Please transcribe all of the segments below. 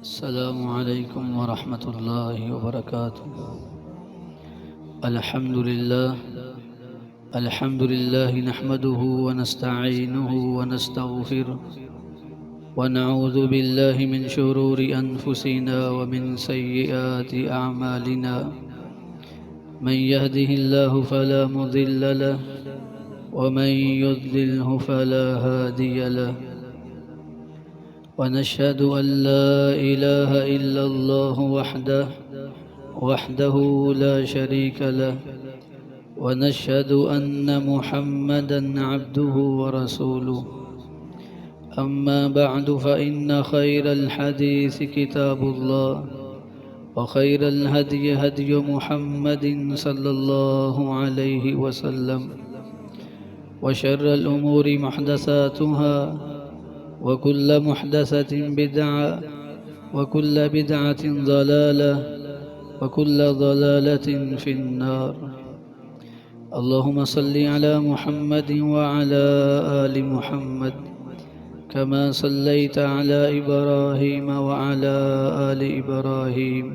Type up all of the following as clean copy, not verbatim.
السلام عليكم ورحمة الله وبركاته. الحمد لله نحمده ونستعينه ونستغفره ونعوذ بالله من شرور أنفسنا ومن سيئات أعمالنا. من يهده الله فلا مضل له ومن يضلله فلا هادي له، ونشهد أن لا إله إلا الله وحده لا شريك له، ونشهد أن محمدًا عبده ورسوله. أما بعد، فإن خير الحديث كتاب الله، وخير الهدي هدي محمد صلى الله عليه وسلم، وشر الأمور محدثاتها، وكل محدثة بدعة، وكل بدعة ضلالة، وكل ضلالة في النار. اللهم صل على محمد وعلى آل محمد كما صليت على إبراهيم وعلى آل إبراهيم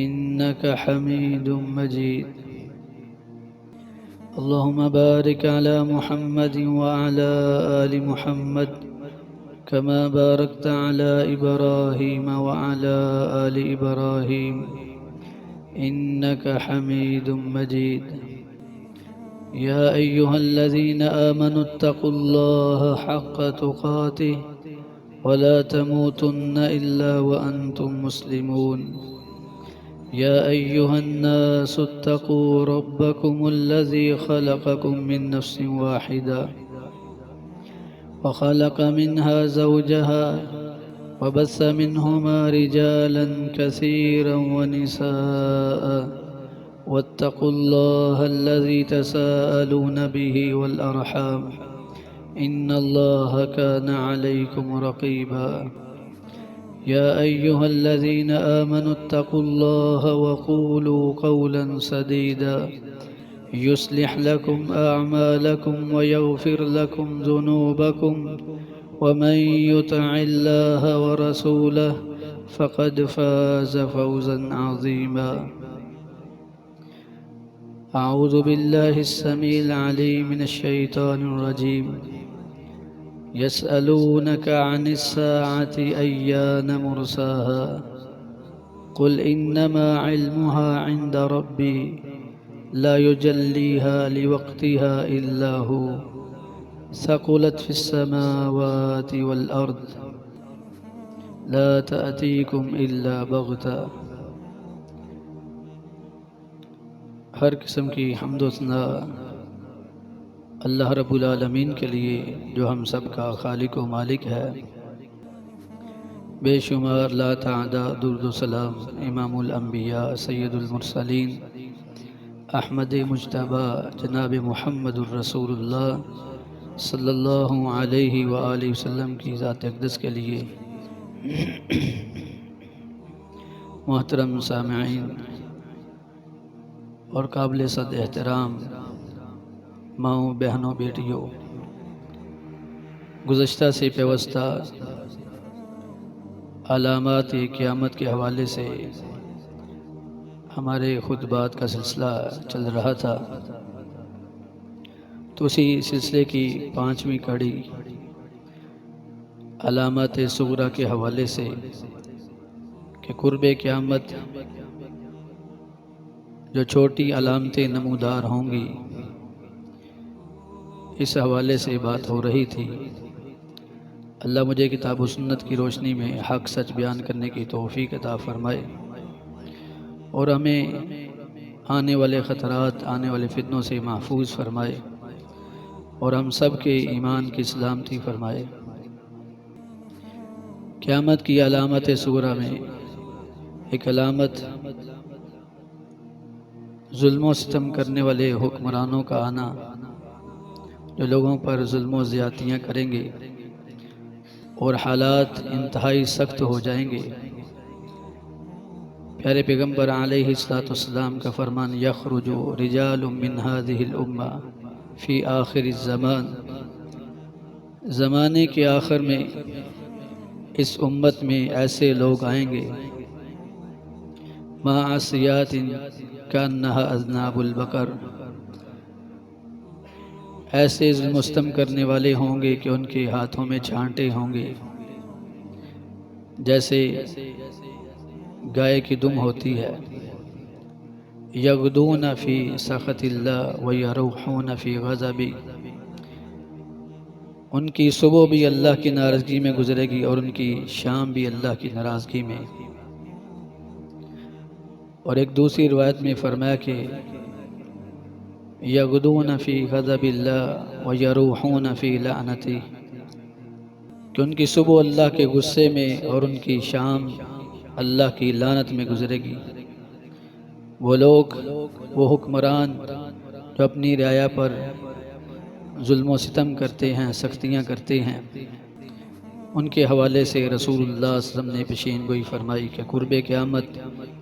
إنك حميد مجيد. اللهم بارك على محمد وعلى آل محمد كما باركت على إبراهيم وعلى آل إبراهيم إنك حميد مجيد. يا أيها الذين آمنوا اتقوا الله حق تقاته ولا تموتن إلا وأنتم مسلمون. يا أيها الناس اتقوا ربكم الذي خلقكم من نفس واحدة، وخلق منها زوجها، وبث منهما رجالا كثيرا ونساء. واتقوا الله الذي تساءلون به والأرحام إن الله كان عليكم رقيبا. يا أيها الذين آمنوا اتقوا الله وقولوا قولا سديدا يصلح لكم أعمالكم ويغفر لكم ذنوبكم، ومن يطع الله ورسوله فقد فاز فوزا عظيما. أعوذ بالله السميع العليم من الشيطان الرجيم. يسألونك عن الساعة أيان مرساها، قل إنما علمها عند ربي لا يجليها لوقتها إلا هو، ثقلت في السماوات والأرض لا تأتيكم إلا بغتة. ہر قسم کی حمد و ثنا اللہ رب العالمین کے لیے جو ہم سب کا خالق و مالک ہے. بے شمار لا تعداد درود و سلام امام الانبیاء سید المرسلین احمد مجتبی جناب محمد الرسول اللہ صلی اللہ علیہ وآلہ وسلم کی ذات اقدس کے لیے. محترم سامعین اور قابل صد احترام ماؤں، بہنوں، بیٹیوں، گزشتہ سے پیوستہ علامات قیامت کے حوالے سے ہمارے خطبات کا سلسلہ چل رہا تھا. تو اسی سلسلے کی 5ویں کڑی علامات صغریٰ کے حوالے سے کہ قرب قیامت جو چھوٹی علامتیں نمودار ہوں گی، اس حوالے سے بات ہو رہی تھی. اللہ مجھے کتاب و سنت کی روشنی میں حق سچ بیان کرنے کی توفیق عطا فرمائے، اور ہمیں آنے والے خطرات، آنے والے فتنوں سے محفوظ فرمائے، اور ہم سب کے ایمان کی سلامتی فرمائے. قیامت کی علامت صغریٰ میں ایک علامت ظلم و ستم کرنے والے حکمرانوں کا آنا، جو لوگوں پر ظلم و زیادتیاں کریں گے اور حالات انتہائی سخت ہو جائیں گے. پیارے پیغمبر علیہ السلام کا فرمان، یخرج رجال من هذه الامہ فی آخر الزمان، زمانے کے آخر میں اس امت میں ایسے لوگ آئیں گے معصیات کانہا اذناب البقر، ایسے ظلم و ستم کرنے والے ہوں گے کہ ان کے ہاتھوں میں چھانٹے ہوں گے، جیسے گائے کی دم ہوتی ہے۔ یغدون فی سخط اللہ ویروحون فی غضب، ان کی صبح بھی اللہ کی ناراضگی میں گزرے گی اور ان کی شام بھی اللہ کی ناراضگی میں۔ اور ایک دوسری روایت میں فرمایا کہ یغدون فی غضب اللہ ویروحون فی لعنتی، کہ ان کی صبح اللہ کے غصے میں اور ان کی شام اللہ کی لعنت میں گزرے گی۔ وہ لوگ، وہ حکمران جو اپنی رعایا پر ظلم و ستم کرتے ہیں، سختیاں کرتے ہیں، ان کے حوالے سے رسول اللہ صلی اللہ علیہ وسلم نے پیشین گوئی فرمائی کہ قرب قیامت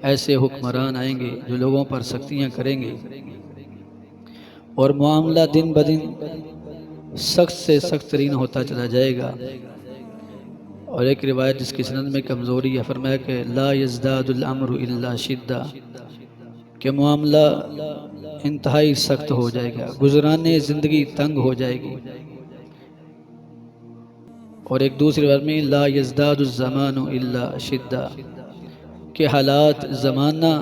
ایسے حکمران آئیں گے جو لوگوں پر سختیاں کریں گے اور معاملہ دن بدن سخت سے سخت ترین ہوتا چلا جائے گا۔ اور ایک روایت جس کی سند میں کمزوری ہے، فرمایا کہ لا یزداد الامر الا شدہ، کہ معاملہ انتہائی سخت ہو جائے گا، گزرانے زندگی تنگ ہو جائے گی۔ اور ایک دوسری روایت میں لا یزداد الزمان الا شدہ، کہ حالات زمانہ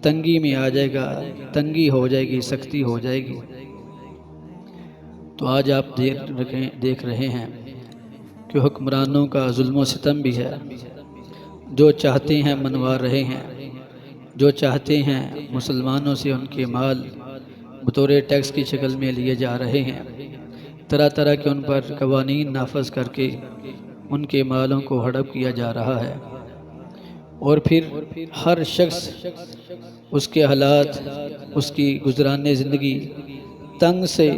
تنگی میں آ جائے گا، تنگی ہو جائے گی، سختی ہو جائے گی۔ تو آج آپ دیکھ رہے ہیں کہ حکمرانوں کا ظلم و ستم بھی ہے، جو چاہتے ہیں منوا رہے ہیں، جو چاہتے ہیں مسلمانوں سے ان کے مال بطور ٹیکس کی شکل میں لیے جا رہے ہیں، طرح طرح کے ان پر قوانین نافذ کر کے ان کے مالوں کو ہڑپ کیا جا رہا ہے۔ اور پھر ہر شخص، اس کے حالات، اس کی گزرانے زندگی تنگ سے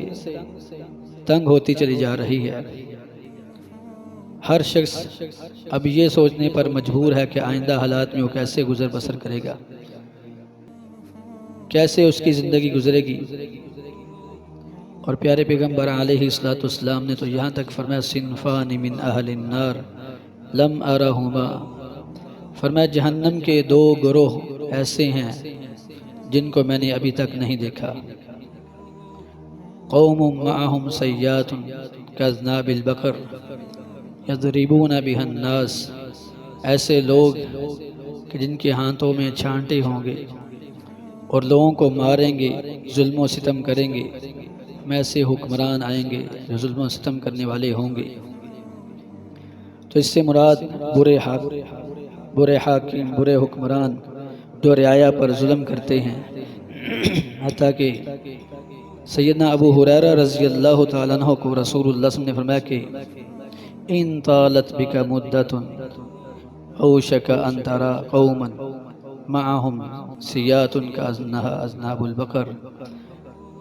تنگ ہوتی چلی جا رہی ہے۔ ہر شخص اب یہ سوچنے پر مجبور ہے کہ آئندہ حالات میں وہ کیسے گزر بسر کرے گا، کیسے اس کی زندگی گزرے گی۔ اور پیارے پیغمبر علیہ السلام نے تو یہاں تک فرمایا صنفان من اہل النار لم ارہما، فرمایا جہنم کے دو گروہ ایسے ہیں جن کو میں نے ابھی تک نہیں دیکھا۔ قوم معہم سیات کاذناب البقر یضربون بها الناس، ایسے لوگ کہ جن کے ہاتھوں میں چھانٹے ہوں گے اور لوگوں کو ماریں گے، ظلم و ستم کریں گے۔ ایسے حکمران آئیں گے جو ظلم و ستم کرنے والے ہوں گے۔ تو اس سے مراد برے حاکم، برے حکمران جو رعایا پر ظلم کرتے ہیں۔ حتیٰ کہ سیدنا ابو ہریرہ رضی اللہ تعالیٰ عنہ کو رسول اللہ صلی اللہ علیہ وسلم نے فرمایا کہ ان طالت بک مدت اوشک ان ترى قوما معهم سیات کاذنہا اذناب البقر،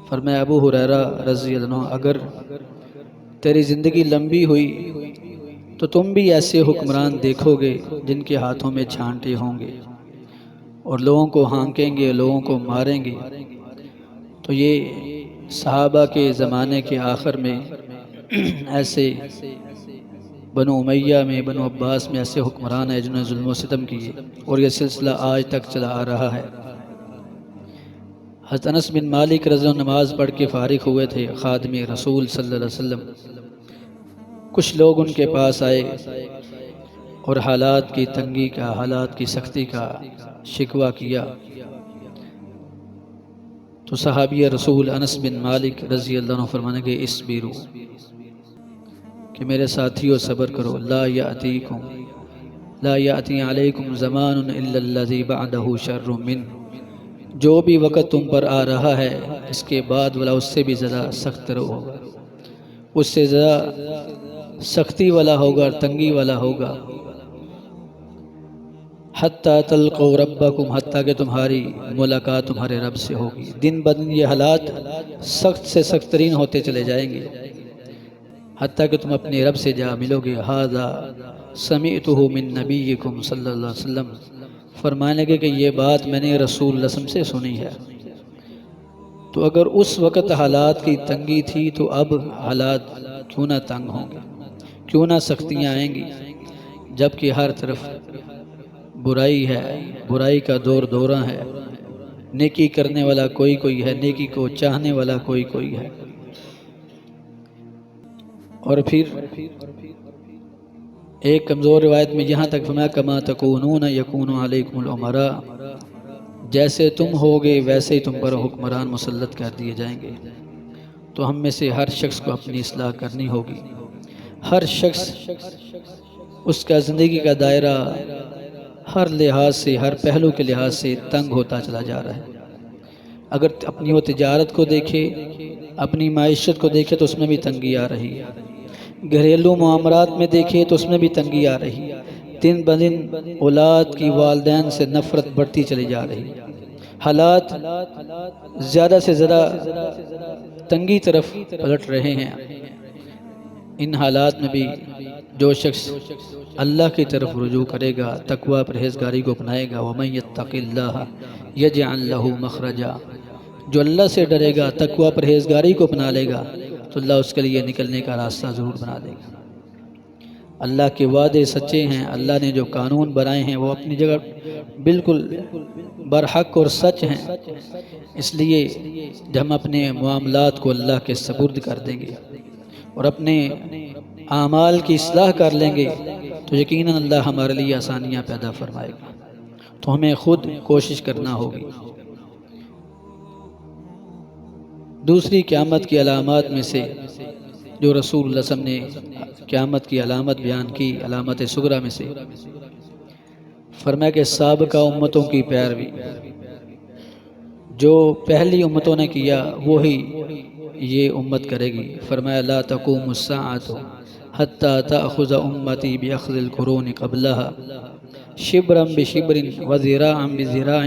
فرمایا ابو ہریرہ رضی اللہ عنہ اگر تیری زندگی لمبی ہوئی تو تم بھی ایسے حکمران دیکھو گے جن کے ہاتھوں میں چھانٹے ہوں گے اور لوگوں کو ہانکیں گے، لوگوں کو ماریں گے۔ تو یہ صحابہ کے زمانے کے آخر میں ایسے بنو امیہ میں، بنو عباس میں ایسے حکمران ہیں جنہوں نے ظلم و ستم کیے، اور یہ سلسلہ آج تک چلا آ رہا ہے۔ حضرت انس بن مالک رضی اللہ عنہ نماز پڑھ کے فارغ ہوئے تھے، خادم رسول صلی اللہ علیہ وسلم، کچھ لوگ ان کے پاس آئے اور حالات کی تنگی کا، حالات کی سختی کا شکوہ کیا۔ تو صحابی رسول انس بن مالک رضی اللہ عنہ فرمانے کے اسبرو، کہ میرے ساتھیو صبر کرو، لا یأتی علیکم زمان الا الذی بعدہ شر من، جو بھی وقت تم پر آ رہا ہے اس کے بعد والا اس سے بھی زیادہ سخت ہوگا، اس سے زیادہ سختی والا ہوگا اور تنگی والا ہوگا۔ حتیٰ تلقوا ربکم، حتیٰ کہ تمہاری ملاقات تمہارے رب سے ہوگی۔ دن بدن یہ حالات سخت سے سخت ترین ہوتے چلے جائیں گے، حتیٰ کہ تم اپنے رب سے جا ملو گے۔ ھذا سمعتہ من نبیکم صلی اللہ علیہ وسلم، فرمانے لگے کہ یہ بات میں نے رسول اللہ صلی اللہ علیہ وسلم سے سنی ہے۔ تو اگر اس وقت حالات کی تنگی تھی تو اب حالات کیوں نہ تنگ ہوں گے، کیوں نہ سختیاں آئیں گی۔ جبکہ ہر طرف برائی ہے، برائی کا دور دورہ ہے، نیکی کرنے والا کوئی کوئی ہے، نیکی کو چاہنے والا کوئی کوئی ہے۔ اور پھر ایک کمزور روایت میں یہاں تک فرمایا کما تکونون یکون علیکم الامراء، جیسے تم ہوگے ویسے ہی تم پر حکمران مسلط کر دیے جائیں گے۔ تو ہم میں سے ہر شخص کو اپنی اصلاح کرنی ہوگی۔ ہر شخص اس کا زندگی کا دائرہ ہر لحاظ سے، ہر پہلو کے لحاظ سے تنگ ہوتا چلا جا رہا ہے۔ اگر اپنی وہ تجارت کو دیکھے، اپنی معیشت کو دیکھے تو اس میں بھی تنگی آ رہی ہے، گھریلو معاملات میں دیکھے تو اس میں بھی تنگی آ رہی ہے، دن بدن اولاد کی والدین سے نفرت بڑھتی چلی جا رہی ہے، حالات زیادہ سے زیادہ تنگی طرف پلٹ رہے ہیں۔ ان حالات میں بھی جو شخص اللہ کی طرف رجوع کرے گا، تقوی پرہیزگاری کو اپنائے گا، وَمَن يَتَّقِ اللَّهَ يَجْعَل لَّهُ مَخْرَجًا، جو اللہ سے ڈرے گا، تقوی پرہیزگاری کو اپنا لے گا تو اللہ اس کے لیے نکلنے کا راستہ ضرور بنا دے گا۔ اللہ کے وعدے سچے ہیں، اللہ نے جو قانون بنائے ہیں وہ اپنی جگہ بالکل برحق اور سچ ہیں۔ اس لیے جب ہم اپنے معاملات کو اللہ کے سپرد کر دیں گے اور اپنے اعمال کی اصلاح کر لیں گے تو یقیناً اللہ ہمارے لیے آسانیاں پیدا فرمائے گا۔ تو ہمیں خود کوشش کرنا ہوگی۔ دوسری قیامت کی علامات میں سے جو رسول اللہ صلی اللہ علیہ وسلم نے قیامت کی علامت بیان کی، علامت صغریٰ میں سے فرمایا کہ سابقہ امتوں کی پیروی، جو پہلی امتوں نے کیا وہی یہ امت کرے گی۔ فرمایا لا تقوم الساعة حتى تأخذ امتی بأخذ القرون قبلها شبرا بشبر وذراعا بذراع،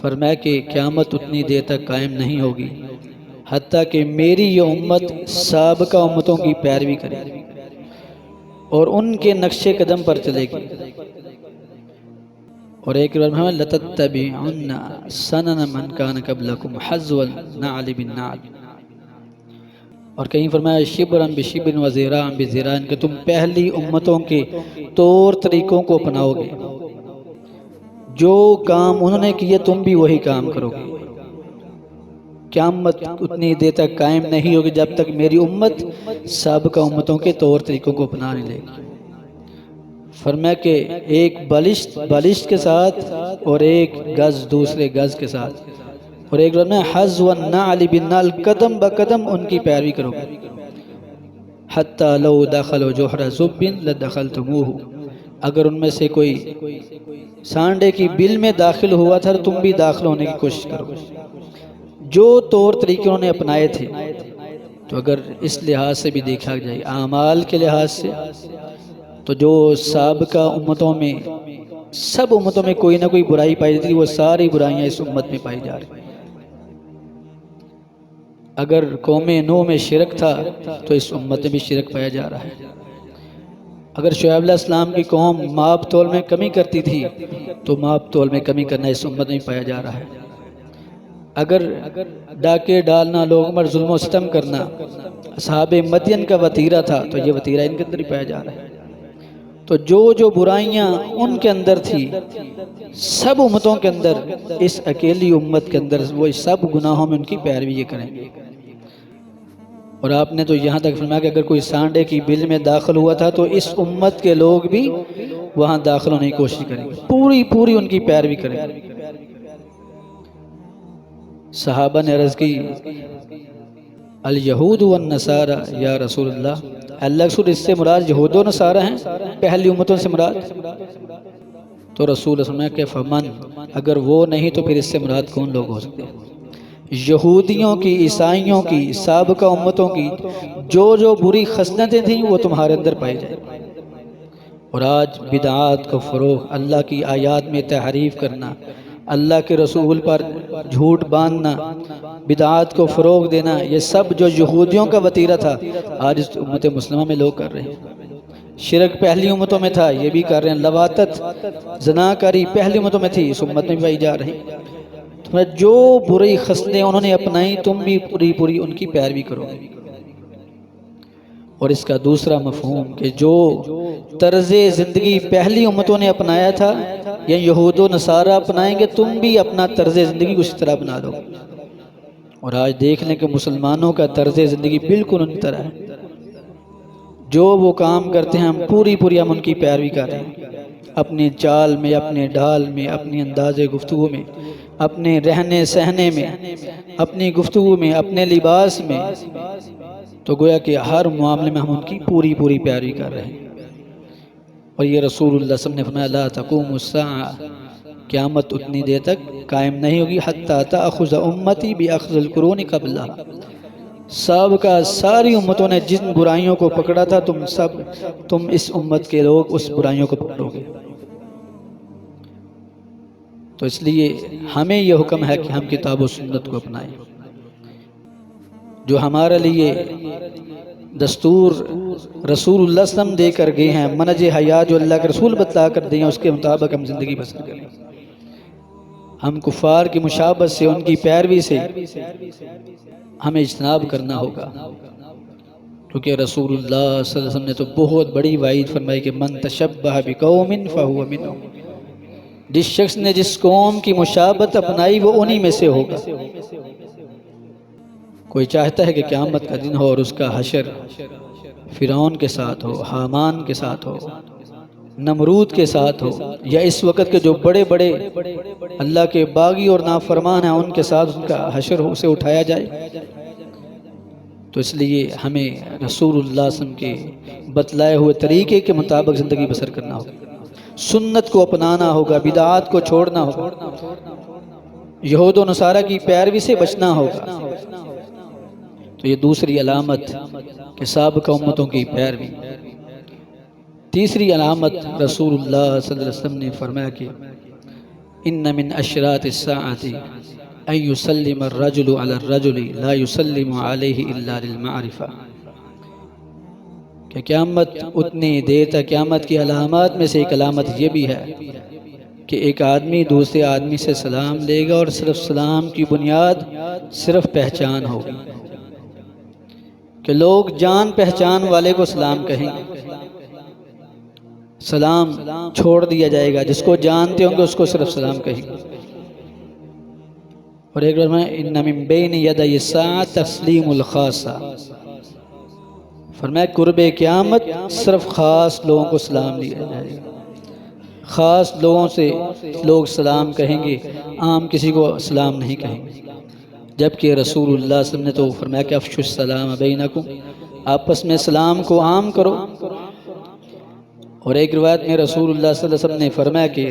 فرمایا کہ قیامت اتنی دیر تک قائم نہیں ہوگی حتیٰ کہ میری یہ امت سابقہ امتوں کی پیروی کرے اور ان کے نقش قدم پر چلے گی۔ اور ایک بار میں لَتَتَّبِعُنَّ سَنَنَ مَنْ كَانَ قَبْلَكُمْ حَذْوَ النَّعْلِ بِالنَّعْلِ، اور کہیں فرمایا شِبْرًا بِشِبْرٍ وَذِرَاعًا بِذِرَاعٍ، کہ تم پہلی امتوں کے طور طریقوں کو اپناؤ گے، جو کام انہوں نے کیے تم بھی وہی کام کرو گے۔ قیامت اتنی دیر تک قائم نہیں ہوگی جب تک میری امت سابقہ امتوں کے طور طریقوں کو اپنا نہیں لے گی۔ فرمایا کہ ایک بالشت کے ساتھ اور ایک گز دوسرے گز کے ساتھ، اور ایک رہنا حَذْوَ النَّعْلِ بِالنَّعْلِ، قدم بقدم ان کی پیروی کرو گے۔ حَتَّى لَوْ دَخَلُوا جُحْرَ ذُبٍّ لَدَخَلْتُمُوهُ، اگر ان میں سے کوئی سانڈے کی بل میں داخل ہوا تھا تم بھی داخل ہونے کی کوشش کرو گے۔ جو طور طریقے انہوں نے اپنائے تھے، تو اگر اس لحاظ سے بھی دیکھا جائے اعمال کے لحاظ سے، تو جو سابقہ امتوں میں سب امتوں میں کوئی نہ کوئی برائی پائی جاتی تھی، وہ ساری برائیاں اس امت میں پائی جا رہی ہیں۔ اگر قوم نوح میں شرک تھا تو اس امت میں بھی شرک پایا جا رہا ہے۔ اگر شعیب علیہ السلام کی قوم ماپ تول میں کمی کرتی تھی تو ماپ تول میں کمی کرنا اس امت میں پایا جا رہا ہے۔ اگر ڈاکے ڈالنا، لوگوں پر ظلم و ستم کرنا اصحاب مدین کا وتیرہ تھا تو یہ وتیرہ ان کے اندر ہی پایا جا رہا ہے۔ تو جو برائیاں ان کے اندر تھی سب امتوں کے اندر، اس اکیلی امت کے اندر وہ سب گناہوں میں ان کی پیروی یہ کریں گے۔ اور آپ نے تو یہاں تک فرمایا کہ اگر کوئی سانڈے کی بل میں داخل ہوا تھا تو اس امت کے لوگ بھی وہاں داخل ہونے کی کوشش کریں گے، پوری ان کی پیروی کریں گے۔ صحابہ نے عرض کی الیہود والنصارى یا رسول اللہ رسول اس سے مراد یہود و نصارہ ہیں، پہلی امتوں سے مراد؟ تو رسول اللہ نے کہ فمن، اگر وہ نہیں تو پھر اس سے مراد کون لوگ ہو سکتے ہیں؟ یہودیوں کی، عیسائیوں کی، سابقہ امتوں کی جو بری خصلتیں تھیں وہ تمہارے اندر پائی جائیں۔ اور آج بدعات کو فروغ، اللہ کی آیات میں تحریف کرنا، اللہ کے رسول پر جھوٹ باندھنا، بدعات کو فروغ دینا، یہ سب جو یہودیوں کا وتیرہ تھا آج اس امت مسلمہ میں لوگ کر رہے ہیں۔ شرک پہلی امتوں میں تھا، یہ بھی کر رہے ہیں۔ لواطت، زناکاری پہلی امتوں میں تھی، اس امت میں بھی پائی جا رہی۔ جو بری خصلتیں انہوں نے اپنائی تم بھی پوری ان کی پیروی کرو گے۔ اور اس کا دوسرا مفہوم کہ جو طرز زندگی پہلی امتوں نے اپنایا تھا یا یہود و نصارہ اپنائیں گے، تم بھی اپنا طرز زندگی کو اس طرح بنا لو۔ اور آج دیکھ لیں کہ مسلمانوں کا طرز زندگی بالکل ان کی طرح ہے، جو وہ کام کرتے ہیں ہم پوری ہم ان کی پیروی کر رہے ہیں، اپنی چال میں، اپنے ڈھال میں، اپنی انداز گفتگو میں، اپنے رہنے سہنے میں، اپنی گفتگو میں، اپنے لباس میں، تو گویا کہ ہر معاملے میں ہم ان کی پوری پیروی کر رہے ہیں۔ اور یہ رسول اللہ صلی اللہ علیہ وسلم نے فرمایا لا تقوم الساعہ، قیامت اتنی دیر تک قائم نہیں ہوگی حتی تأخذ امتی باخذ القرون قبلہا، سابقہ ساری امتوں نے جن برائیوں کو پکڑا تھا تم اس امت کے لوگ اس برائیوں کو پکڑو گے۔ تو اس لیے ہمیں یہ حکم ہے کہ ہم کتاب و سنت کو اپنائیں، جو ہمارے لیے دستور رسول اللہ صلی اللہ علیہ وسلم دے کر گئے ہیں، منہج حیات جو اللہ کے رسول بتلا کر دیں، اس کے مطابق ہم زندگی بسر کریں۔ ہم کفار کی مشابہت سے، ان کی پیروی سے ہمیں اجتناب کرنا ہوگا، کیونکہ رسول اللہ صلی اللہ علیہ وسلم نے تو بہت بڑی وعید فرمائی کہ من تشبہ بقوم فہو منہم، جس شخص نے جس قوم کی مشابہت اپنائی وہ انہی میں سے ہوگا۔ کوئی چاہتا ہے کہ قیامت کا دن ہو اور اس کا حشر فرعون کے ساتھ ہو، حامان کے ساتھ ہو، نمرود کے ساتھ ہو، یا اس وقت کے جو بڑے اللہ کے باغی اور نافرمان ہیں ان کے ساتھ ان کا حشر ہو، اسے اٹھایا جائے۔ تو اس لیے ہمیں رسول اللہ صلی اللہ علیہ وسلم کے بتلائے ہوئے طریقے کے مطابق زندگی بسر کرنا ہوگا، سنت کو اپنانا ہوگا، بدعات کو چھوڑنا ہوگا، یہود و نصارہ کی پیروی سے بچنا ہوگا۔ تو یہ دوسری علامت کہ سابقہ امتوں کی پیروی۔ تیسری علامت رسول اللہ صلی اللہ علیہ وسلم نے فرمایا کہ ان من اشراط الساعۃ ان یسلم الرجل علی الرجل لا یسلم علیہ الا للمعرفہ، کہ قیامت اتنی دیر تک، قیامت کی علامات میں سے ایک علامت یہ بھی ہے کہ ایک آدمی دوسرے آدمی سے سلام لے گا اور صرف سلام کی بنیاد صرف پہچان ہوگی، کہ لوگ جان پہچان والے کو سلام کہیں گے، سلام چھوڑ دیا جائے گا، جس کو جانتے ہوں گے اس کو صرف سلام کہیں گے۔ اور ایک بار میں ان من بین یدی الساعۃ تسلیم الخاصہ، فرمایا قرب قیامت صرف خاص لوگوں کو سلام دیا جائے گا، خاص لوگوں سے لوگ سلام کہیں گے، عام کسی کو سلام نہیں کہیں گے۔ جبکہ رسول اللہ صلی اللہ علیہ وسلم نے تو فرمایا کہ افشوا السلام بینکم، آپس میں سلام کو عام کرو۔ اور ایک روایت میں رسول اللہ صلی اللہ علیہ وسلم نے فرمایا کہ